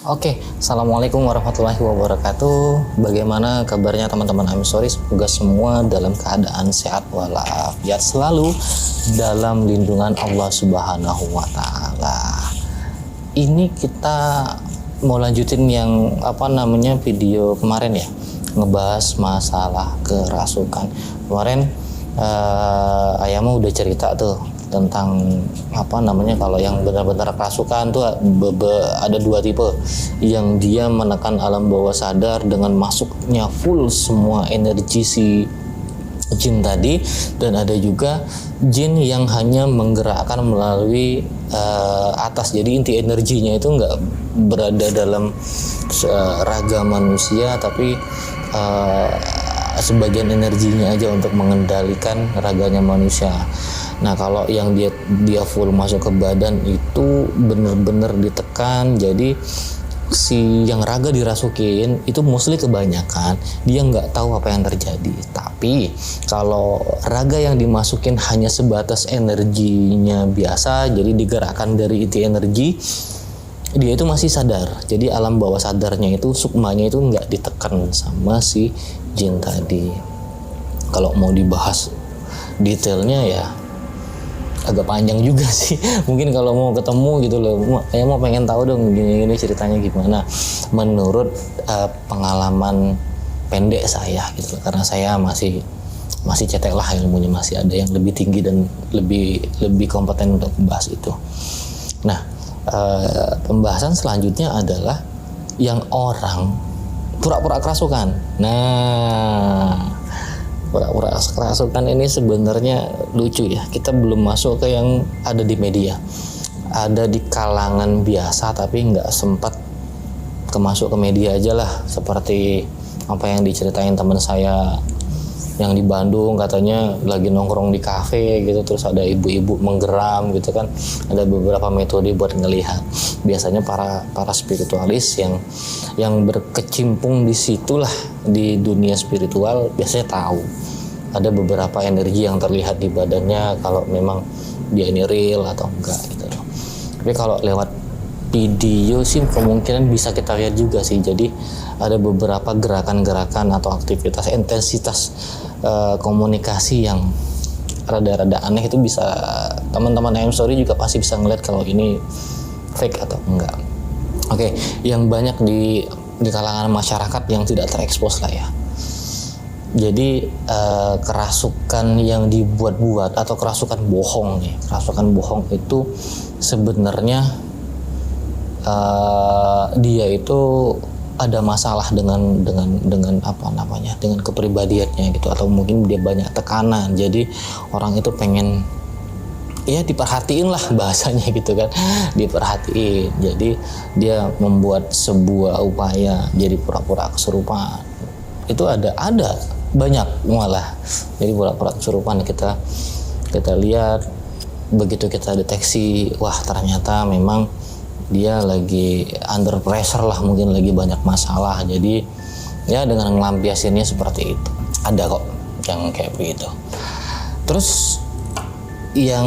Oke, Assalamualaikum warahmatullahi wabarakatuh. Bagaimana kabarnya teman-teman I'm Sorry? Semoga semua dalam keadaan sehat walafiat selalu dalam lindungan Allah Subhanahu wa Ta'ala. Ini kita mau lanjutin yang video kemarin ya, ngebahas masalah kerasukan. Kemarin Ayama udah cerita tuh tentang kalau yang benar-benar kerasukan tuh ada dua tipe, yang dia menekan alam bawah sadar dengan masuknya full semua energi si jin tadi, dan ada juga jin yang hanya menggerakkan melalui atas, jadi inti energinya itu nggak berada dalam raga manusia, tapi sebagian energinya aja untuk mengendalikan raganya manusia. Nah, kalau yang dia full masuk ke badan itu bener-bener ditekan, jadi si yang raga dirasukin itu mostly kebanyakan dia nggak tahu apa yang terjadi. Tapi kalau raga yang dimasukin hanya sebatas energinya biasa, jadi digerakkan dari inti energi, dia itu masih sadar. Jadi alam bawah sadarnya itu, sukmanya itu nggak ditekan sama si jin tadi. Kalau mau dibahas detailnya ya agak panjang juga sih. Mungkin kalau mau ketemu gitu loh, saya mau pengen tahu dong gini-gini ceritanya gimana. Menurut pengalaman pendek saya gitu loh, karena saya masih cetek lah ilmunya, masih ada yang lebih tinggi dan lebih kompeten untuk membahas itu. Nah, pembahasan selanjutnya adalah yang orang pura-pura kerasukan. Nah, pura-pura kerasukan ini sebenarnya lucu ya. Kita belum masuk ke yang ada di media, ada di kalangan biasa tapi nggak sempat kemasuk ke media aja lah. Seperti apa yang diceritain teman saya yang di Bandung, katanya lagi nongkrong di kafe gitu, terus ada ibu-ibu menggeram gitu kan. Ada beberapa metode buat ngelihat. Biasanya para spiritualis yang berkecimpung di situlah, di dunia spiritual, biasanya tahu ada beberapa energi yang terlihat di badannya, kalau memang dia ini real atau enggak gitu loh. Tapi kalau lewat video sih kemungkinan bisa kita lihat juga sih. Jadi ada beberapa gerakan-gerakan atau aktivitas, intensitas komunikasi yang rada-rada aneh, itu bisa teman-teman I'm Sorry juga pasti bisa ngeliat kalau ini fake atau enggak. Oke, yang banyak di kalangan masyarakat yang tidak terekspos lah ya. Jadi kerasukan yang dibuat-buat atau kerasukan bohong nih, kerasukan bohong itu sebenarnya dia itu ada masalah dengan dengan kepribadiannya gitu, atau mungkin dia banyak tekanan. Jadi orang itu pengen ya diperhatiin lah bahasanya gitu kan, diperhatiin. Jadi dia membuat sebuah upaya jadi pura-pura kesurupan. Itu ada banyak malah. Jadi pura-pura kesurupan kita lihat, begitu kita deteksi, wah ternyata memang dia lagi under pressure lah, mungkin lagi banyak masalah. Jadi ya dengan ngelampiasinnya seperti itu. Ada kok yang kayak begitu. Terus yang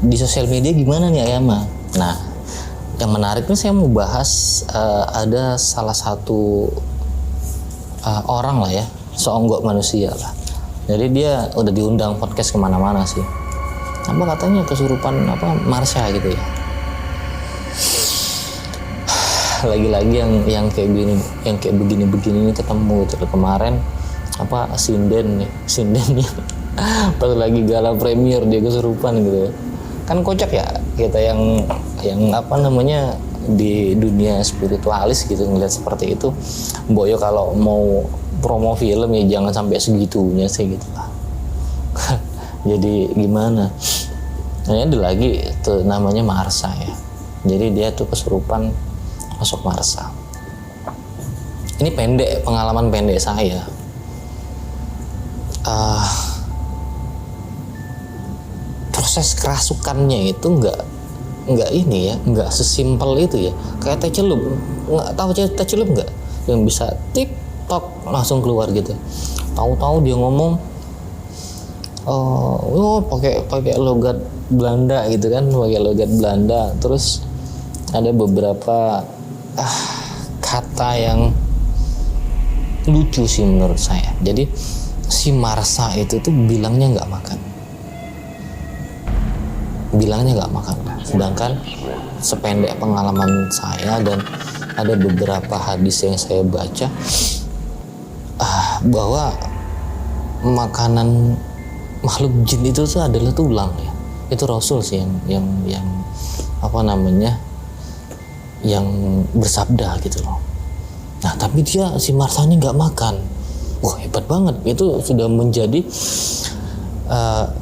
di sosial media gimana nih Ayama? Nah, yang menariknya saya mau bahas ada salah satu orang lah ya, seonggok manusia lah. Jadi dia udah diundang podcast kemana-mana sih. Katanya kesurupan Marsha gitu ya. Lagi-lagi yang kayak begini ini ketemu gitu. Kemarin Sinden ya pas lagi gala premier dia kesurupan gitu. Kan kocak ya kita yang di dunia spiritualis gitu ngeliat seperti itu. Boyo kalau mau promo film ya jangan sampai segitunya sih gitu lah. Jadi gimana? Nah, ada lagi tuh namanya Marsha ya. Jadi dia tuh kesurupan masuk Marsha. Ini pengalaman pendek saya. Proses kerasukannya itu nggak ini ya, nggak sesimpel itu ya. Kayak teh celup, nggak tahu teh celup nggak? Yang bisa tik tok langsung keluar gitu. Tahu-tahu dia ngomong, pakai logat Belanda gitu kan, pakai logat Belanda. Terus ada beberapa kata yang lucu sih menurut saya. Jadi si Marsha itu tuh bilangnya nggak makan, sedangkan sependek pengalaman saya dan ada beberapa hadis yang saya baca bahwa makanan makhluk jin itu tuh adalah tulang ya. Itu Rasul sih yang yang bersabda gitu loh. Nah tapi si Marsha ini nggak makan. Wah hebat banget. Itu sudah menjadi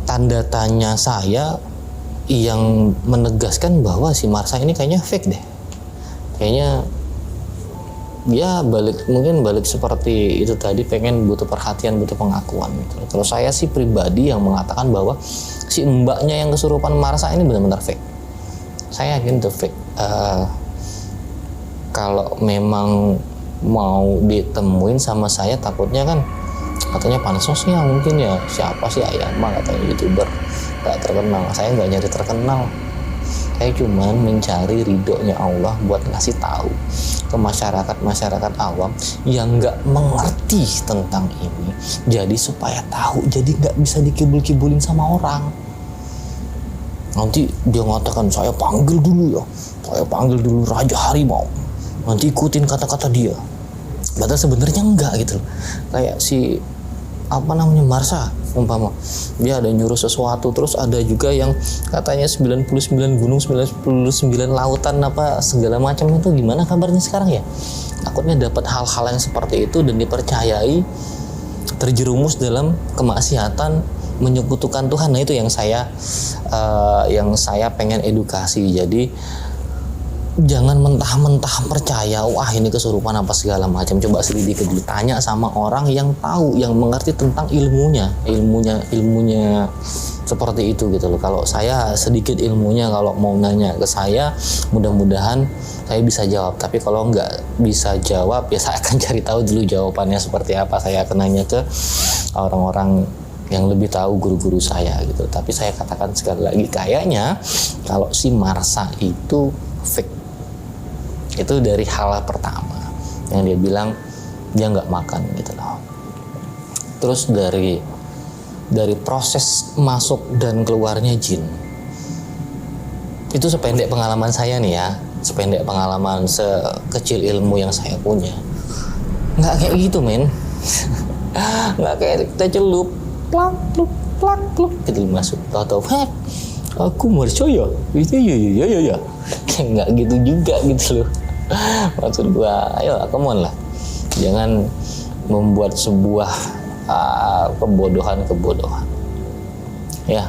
tanda tanya saya yang menegaskan bahwa si Marsha ini kayaknya fake deh. Kayaknya ya mungkin balik seperti itu tadi, pengen butuh perhatian, butuh pengakuan gitu. Kalau saya sih pribadi yang mengatakan bahwa si mbaknya yang kesurupan Marsha ini benar-benar fake. Saya yakin itu fake. Kalau memang mau ditemuin sama saya, takutnya kan katanya pansosnya mungkin ya siapa sih Ayama, katanya YouTuber gak terkenal. Saya nggak nyari terkenal, saya cuman mencari ridhonya Allah buat ngasih tahu ke masyarakat awam yang nggak mengerti tentang ini, jadi supaya tahu, jadi nggak bisa dikibul-kibulin sama orang. Nanti dia mengatakan saya panggil dulu Raja Harimau, nanti ikutin kata-kata dia. Padahal sebenarnya enggak gitu loh. Kayak si Marsha umpama dia ada nyuruh sesuatu, terus ada juga yang katanya 99 gunung 99 lautan segala macam. Itu gimana kabarnya sekarang ya? Takutnya dapat hal-hal yang seperti itu dan dipercayai, terjerumus dalam kemaksiatan, menyekutukan Tuhan. Nah itu yang saya pengen edukasi. Jadi jangan mentah-mentah percaya, wah ini kesurupan apa segala macam. Coba selidiki dulu, tanya sama orang yang tahu, yang mengerti tentang ilmunya seperti itu gitu loh. Kalau saya sedikit ilmunya, kalau mau nanya ke saya, mudah-mudahan saya bisa jawab. Tapi kalau nggak bisa jawab, ya saya akan cari tahu dulu jawabannya seperti apa. Saya akan nanya ke orang-orang yang lebih tahu, guru-guru saya gitu. Tapi saya katakan sekali lagi, kayaknya kalau si Marsha itu fake. Itu dari hal pertama yang dia bilang dia nggak makan gitu loh. Terus dari proses masuk dan keluarnya jin, itu sependek pengalaman saya nih ya, sependek pengalaman, sekecil ilmu yang saya punya, nggak kayak gitu men. Nggak kayak kita celup plak gitu masuk, tahu aku Marsha ya itu ya nggak gitu juga gitu loh. Maksud gua, ayo come on lah, jangan membuat sebuah kebodohan ya.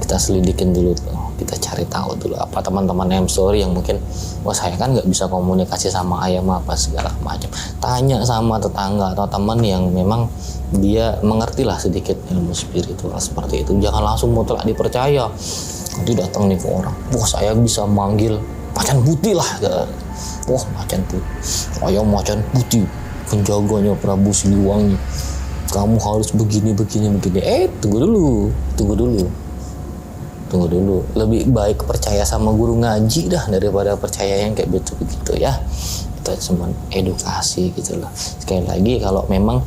Kita selidikin dulu tuh, kita cari tahu dulu apa teman-teman M-Story yang mungkin, wah saya kan nggak bisa komunikasi sama Ayama apa segala macam. Tanya sama tetangga atau teman yang memang dia mengerti lah sedikit ilmu spiritual seperti itu. Jangan langsung mutlak dipercaya. Nanti datang nih ke orang, wah saya bisa manggil macan putih lah, wah macan putih, saya macan putih, penjaganya Prabu Siliwangi, kamu harus begini. Tunggu dulu. Lebih baik percaya sama guru ngaji dah daripada percaya yang kayak begitu ya. Kita cuma edukasi gitu loh. Sekali lagi, kalau memang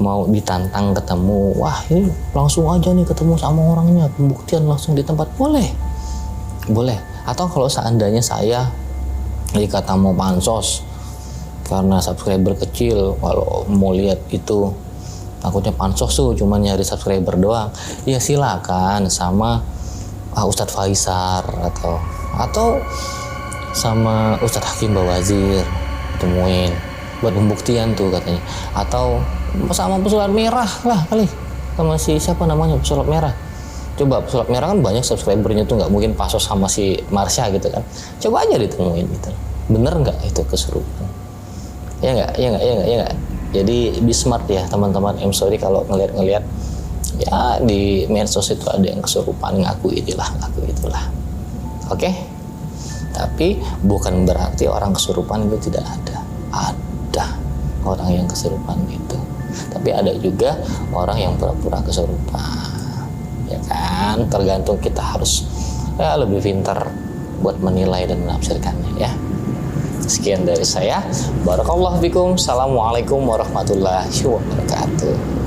mau ditantang ketemu, wah ini langsung aja nih ketemu sama orangnya, pembuktian langsung di tempat, boleh. Atau kalau seandainya saya dikata mau pansos karena subscriber kecil, kalau mau lihat itu takutnya pansos tuh cuma nyari subscriber doang, ya silakan sama Ustadz Faisar atau sama Ustadz Hakim Bawazir, temuin buat pembuktian tuh katanya. Atau sama pesulap merah lah kali, sama si siapa namanya pesulap merah. Coba pesulap merah kan banyak subscribernya tuh, nggak mungkin pasos sama si Marsha gitu kan. Coba aja ditemuin gitu, bener nggak itu kesurupan? Ya nggak. Jadi be smart ya teman-teman M-Story, kalau ngeliat ya di medsos itu ada yang kesurupan, ngaku itulah. Oke? Tapi bukan berarti orang kesurupan itu tidak ada. Ada orang yang kesurupan gitu. Tapi ada juga orang yang pura-pura kesurupan. Ya kan, tergantung, kita harus lebih pintar buat menilai dan menafsirkannya ya. Sekian dari saya. Barakallahu fikum. Assalamualaikum warahmatullahi wabarakatuh.